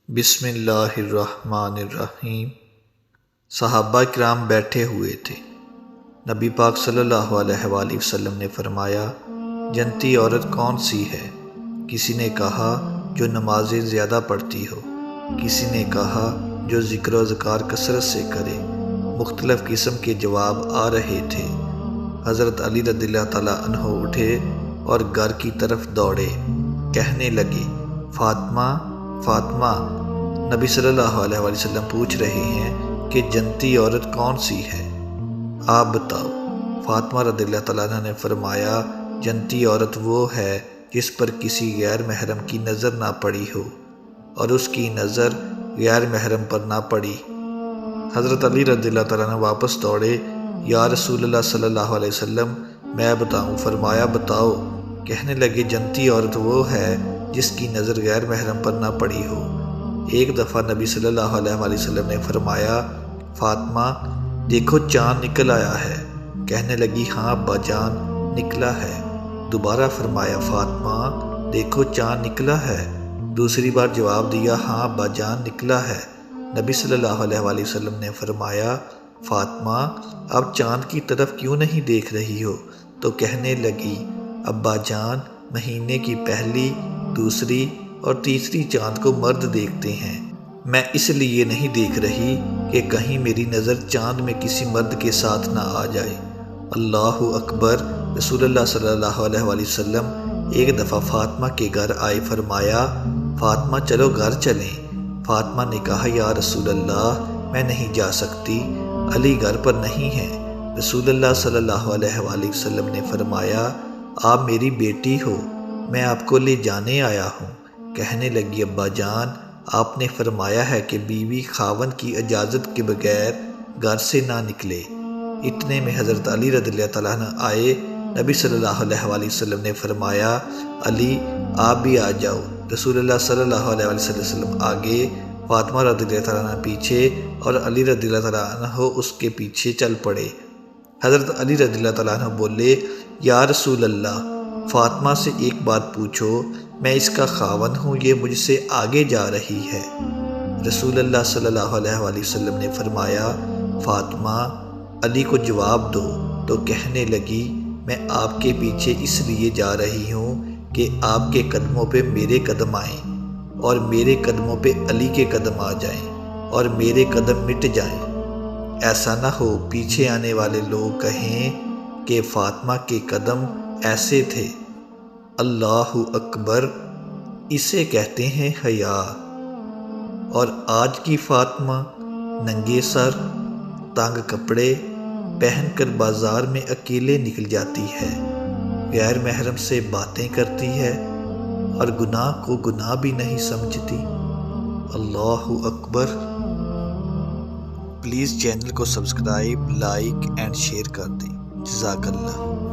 بسم اللہ الرحمن الرحیم۔ صحابہ کرام بیٹھے ہوئے تھے۔ نبی پاک صلی اللہ علیہ وآلہ وسلم نے فرمایا، جنتی عورت کون سی ہے؟ کسی نے کہا جو نمازیں زیادہ پڑھتی ہو، کسی نے کہا جو ذکر و اذکار کثرت سے کرے۔ مختلف قسم کے جواب آ رہے تھے۔ حضرت علی رضی اللہ تعالیٰ عنہ اٹھے اور گھر کی طرف دوڑے، کہنے لگے، فاطمہ فاطمہ۔ نبی صلی اللہ علیہ وآلہ وسلم پوچھ رہے ہیں کہ جنتی عورت کون سی ہے؟ آپ بتاؤ۔ فاطمہ رضی اللہ تعالیٰ عنہ نے فرمایا، جنتی عورت وہ ہے جس پر کسی غیر محرم کی نظر نہ پڑی ہو اور اس کی نظر غیر محرم پر نہ پڑی۔ حضرت علی رضی اللہ تعالیٰ عنہ واپس دوڑے، یا رسول اللہ صلی اللہ علیہ وسلم میں بتاؤں؟ فرمایا، بتاؤ۔ کہنے لگے، جنتی عورت وہ ہے جس کی نظر غیر محرم پر نہ پڑی ہو۔ ایک دفعہ نبی صلی اللہ علیہ وآلہ وسلم نے فرمایا، فاطمہ دیکھو چاند نکل آیا ہے۔ کہنے لگی، ہاں ابا جان نکلا ہے۔ دوبارہ فرمایا، فاطمہ دیکھو چاند نکلا ہے۔ دوسری بار جواب دیا، ہاں ابا جان نکلا ہے۔ نبی صلی اللہ علیہ وآلہ وسلم نے فرمایا، فاطمہ اب چاند کی طرف کیوں نہیں دیکھ رہی ہو؟ تو کہنے لگی، ابا جان مہینے کی پہلی، دوسری اور تیسری چاند کو مرد دیکھتے ہیں، میں اس لیے نہیں دیکھ رہی کہ کہیں میری نظر چاند میں کسی مرد کے ساتھ نہ آ جائے۔ اللہ اکبر۔ رسول اللہ صلی اللہ علیہ وآلہ وسلم ایک دفعہ فاطمہ کے گھر آئے، فرمایا، فاطمہ چلو گھر چلیں۔ فاطمہ نے کہا، یا رسول اللہ میں نہیں جا سکتی، علی گھر پر نہیں ہے۔ رسول اللہ صلی اللہ علیہ وآلہ وسلم نے فرمایا، آپ میری بیٹی ہو، میں آپ کو لے جانے آیا ہوں۔ کہنے لگی، ابا جان آپ نے فرمایا ہے کہ بیوی خاوند کی اجازت کے بغیر گھر سے نہ نکلے۔ اتنے میں حضرت علی رضی اللہ تعالیٰ عنہ آئے۔ نبی صلی اللہ علیہ وآلہ وسلم نے فرمایا، علی آپ بھی آ جاؤ۔ رسول اللہ صلی اللہ علیہ وآلہ وسلم آگے، فاطمہ رضی اللہ تعالیٰ عنہ پیچھے اور علی رضی اللہ تعالیٰ عنہ اس کے پیچھے چل پڑے۔ حضرت علی رضی اللہ تعالیٰ عنہ بولے، یا رسول اللہ فاطمہ سے ایک بات پوچھو، میں اس کا خاوند ہوں، یہ مجھ سے آگے جا رہی ہے۔ رسول اللہ صلی اللہ علیہ وآلہ وسلم نے فرمایا، فاطمہ علی کو جواب دو۔ تو کہنے لگی، میں آپ کے پیچھے اس لیے جا رہی ہوں کہ آپ کے قدموں پہ میرے قدم آئیں اور میرے قدموں پہ علی کے قدم آ جائیں اور میرے قدم مٹ جائیں۔ ایسا نہ ہو پیچھے آنے والے لوگ کہیں کہ فاطمہ کے قدم ایسے تھے۔ اللہ اکبر۔ اسے کہتے ہیں حیا۔ اور آج کی فاطمہ ننگے سر، تنگ کپڑے پہن کر بازار میں اکیلے نکل جاتی ہے، غیر محرم سے باتیں کرتی ہے اور گناہ کو گناہ بھی نہیں سمجھتی۔ اللہ اکبر۔ پلیز چینل کو سبسکرائب، لائک اینڈ شیئر کر دیں۔ جزاک اللہ۔